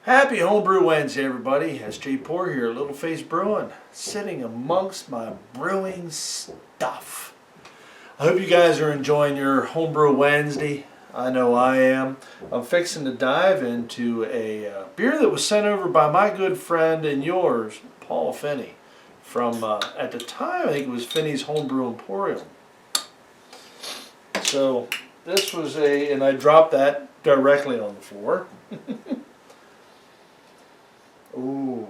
Happy Homebrew Wednesday, everybody. S.J. Poor here, Little Face Brewing, sitting amongst my brewing stuff. I hope you guys are enjoying your Homebrew Wednesday. I know I am. I'm fixing to dive into a beer that was sent over by my good friend and yours, Paul Finney, from, at the time, I think it was Finney's Homebrew Emporium. So, this was and I dropped that directly on the floor. Ooh,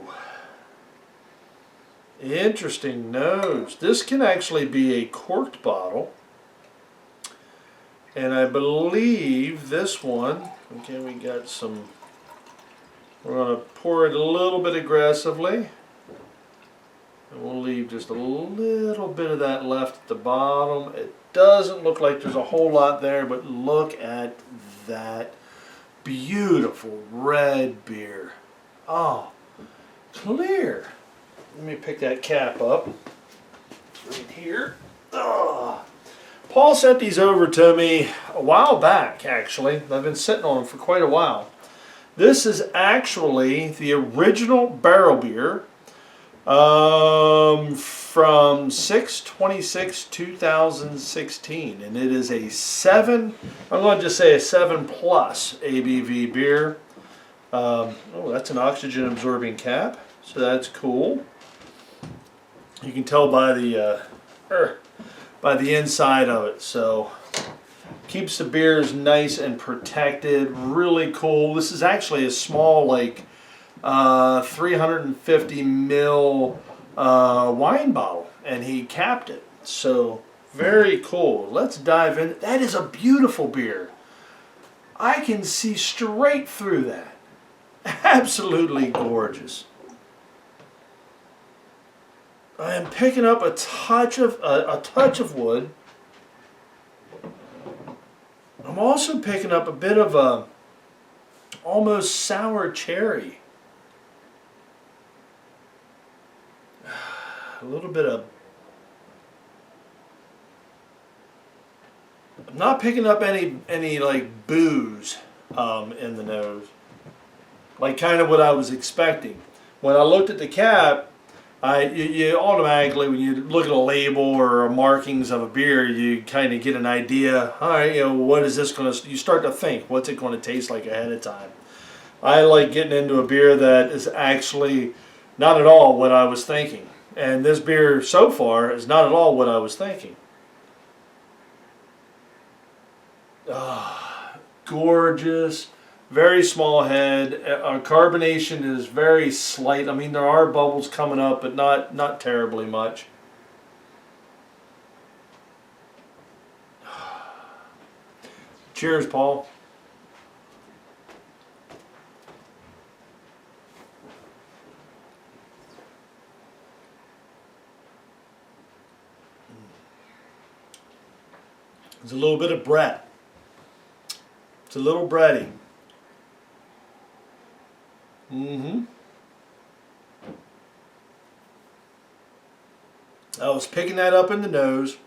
interesting nose. This can actually be a corked bottle. And I believe this one, okay, we got some, we're going to pour it a little bit aggressively. And we'll leave just a little bit of that left at the bottom. It doesn't look like there's a whole lot there, but look at that beautiful red beer. Oh, clear. Let me pick that cap up. Right here. Oh. Paul sent these over to me a while back, actually. I've been sitting on them for quite a while. This is actually the original barrel beer from 6/26/2016, and it is a 7, I'm going to just say a 7+ ABV beer. Oh, that's an oxygen absorbing cap, so that's cool. You can tell by the inside of it, so keeps the beers nice and protected. Really cool. This is actually a small, like 350 ml wine bottle, and he capped it. So very cool. Let's dive in. That is a beautiful beer. I can see straight through that. Absolutely gorgeous. I am picking up a touch of wood. I'm also picking up a bit of a almost sour cherry. A little bit of. I'm not picking up any like booze in the nose. Like kind of what I was expecting. When I looked at the cap, you automatically, when you look at a label or markings of a beer, you kind of get an idea. All right, what is this going to? You start to think, what's it going to taste like ahead of time? I like getting into a beer that is actually not at all what I was thinking, and this beer so far is not at all what I was thinking. Ah, gorgeous. Very small head. Our carbonation is very slight. I mean, there are bubbles coming up, but not terribly much. Cheers, Paul. There's a little bit of Brett. It's a little bready. I was picking that up in the nose.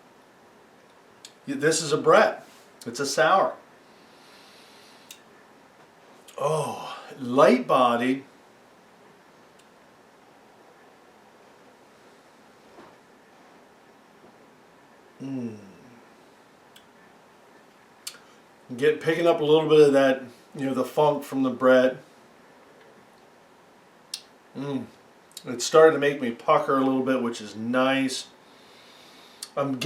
This is a Brett. It's a sour. Oh, light bodied. Picking up a little bit of that, the funk from the Brett. It's starting to make me pucker a little bit, which is nice. I am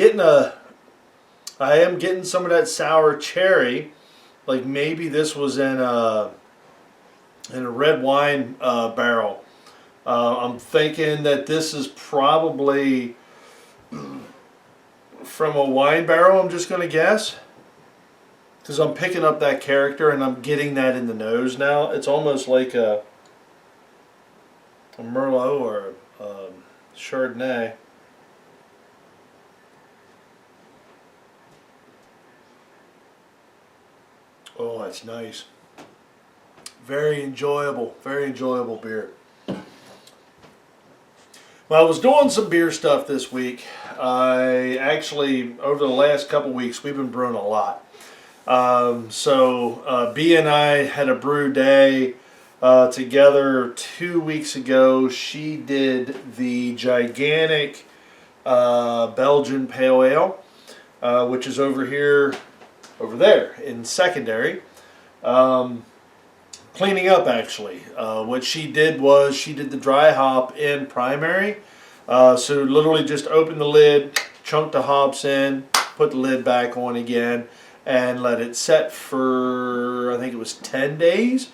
getting some of that sour cherry, like maybe this was in a red wine barrel. I'm thinking that this is probably from a wine barrel, I'm just going to guess. Because I'm picking up that character and I'm getting that in the nose now. It's almost like a Merlot or a Chardonnay. Oh, that's nice. Very enjoyable beer. Well, I was doing some beer stuff this week. I actually, over the last couple weeks, we've been brewing a lot. B and I had a brew day. together 2 weeks ago. She did the gigantic Belgian Pale Ale, which is over there in secondary. Cleaning up, actually. What she did was she did the dry hop in primary. So literally just open the lid, chunk the hops in, put the lid back on again, and let it set for, I think it was 10 days.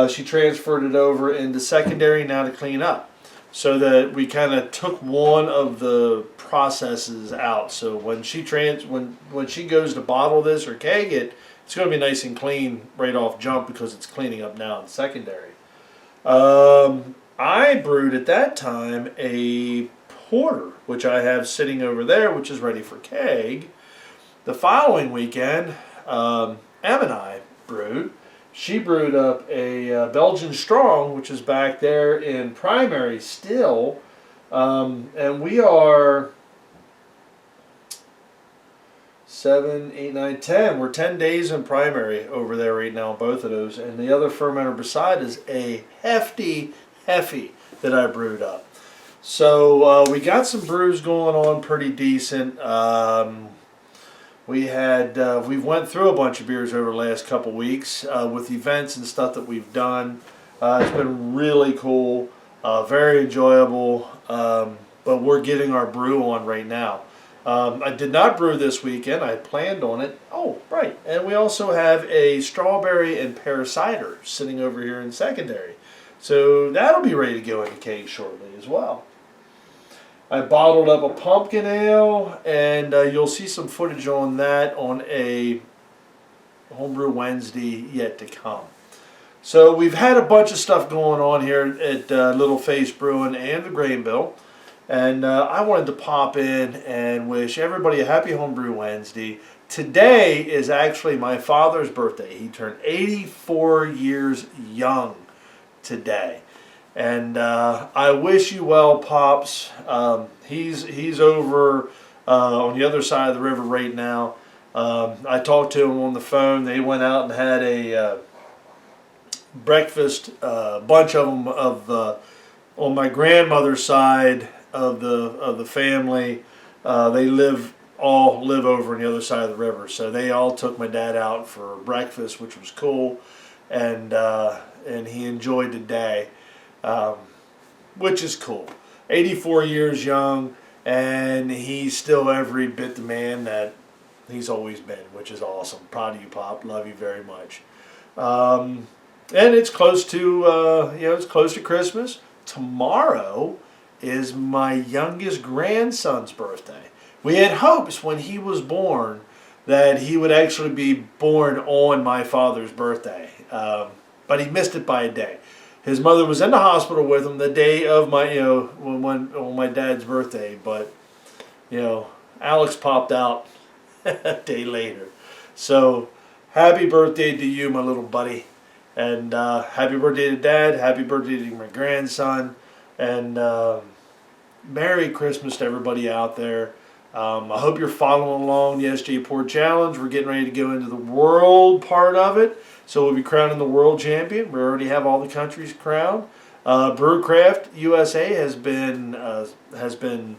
She transferred it over into secondary now to clean up. So that we kind of took one of the processes out. So when she when she goes to bottle this or keg it, it's going to be nice and clean right off jump because it's cleaning up now in secondary. I brewed at that time a porter, which I have sitting over there, which is ready for keg. The following weekend, Em and I brewed. She brewed up a Belgian Strong, which is back there in primary still. And we are 7, 8, 9, 10. We're 10 days in primary over there right now, both of those. And the other fermenter beside is a hefty that I brewed up. So we got some brews going on pretty decent. We've went through a bunch of beers over the last couple weeks with events and stuff that we've done. It's been really cool, very enjoyable, but we're getting our brew on right now. I did not brew this weekend. I had planned on it. Oh, right. And we also have a strawberry and pear cider sitting over here in secondary. So that'll be ready to go into keg shortly as well. I bottled up a pumpkin ale, and you'll see some footage on that on a Homebrew Wednesday yet to come. So we've had a bunch of stuff going on here at Little Face Brewing and the Grain Bill, and I wanted to pop in and wish everybody a happy Homebrew Wednesday. Today is actually my father's birthday. He turned 84 years young today. And I wish you well, Pops. He's over on the other side of the river right now. I talked to him on the phone. They went out and had a breakfast, a bunch of them on my grandmother's side of the family. They all live over on the other side of the river, so they all took my dad out for breakfast, which was cool, and he enjoyed the day. Which is cool. 84 years young, and he's still every bit the man that he's always been, which is awesome. Proud of you, Pop. Love you very much. And it's close to it's close to Christmas. Tomorrow is my youngest grandson's birthday. We had hopes when he was born that he would actually be born on my father's birthday, but he missed it by a day. His mother was in the hospital with him the day of my, on my dad's birthday. But, Alex popped out a day later. So, happy birthday to you, my little buddy. And happy birthday to Dad. Happy birthday to my grandson. And Merry Christmas to everybody out there. I hope you're following along the SJ Pour Challenge. We're getting ready to go into the world part of it. So we'll be crowning the world champion. We already have all the countries crowned. Brewcraft USA has been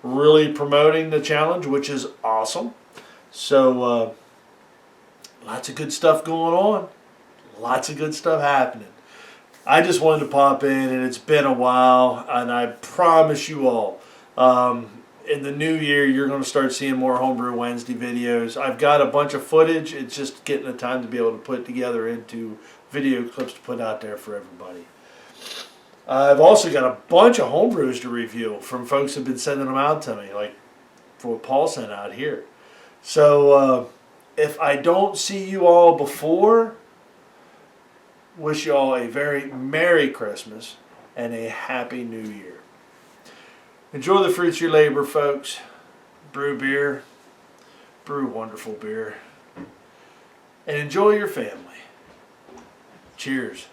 really promoting the challenge, which is awesome. So lots of good stuff going on. Lots of good stuff happening. I just wanted to pop in, and it's been a while, and I promise you all, in the new year, you're going to start seeing more Homebrew Wednesday videos. I've got a bunch of footage. It's just getting the time to be able to put it together into video clips to put out there for everybody. I've also got a bunch of homebrews to review from folks who have been sending them out to me, like for what Paul sent out here. So if I don't see you all before, wish you all a very Merry Christmas and a Happy New Year. Enjoy the fruits of your labor, folks. Brew beer. Brew wonderful beer. And enjoy your family. Cheers.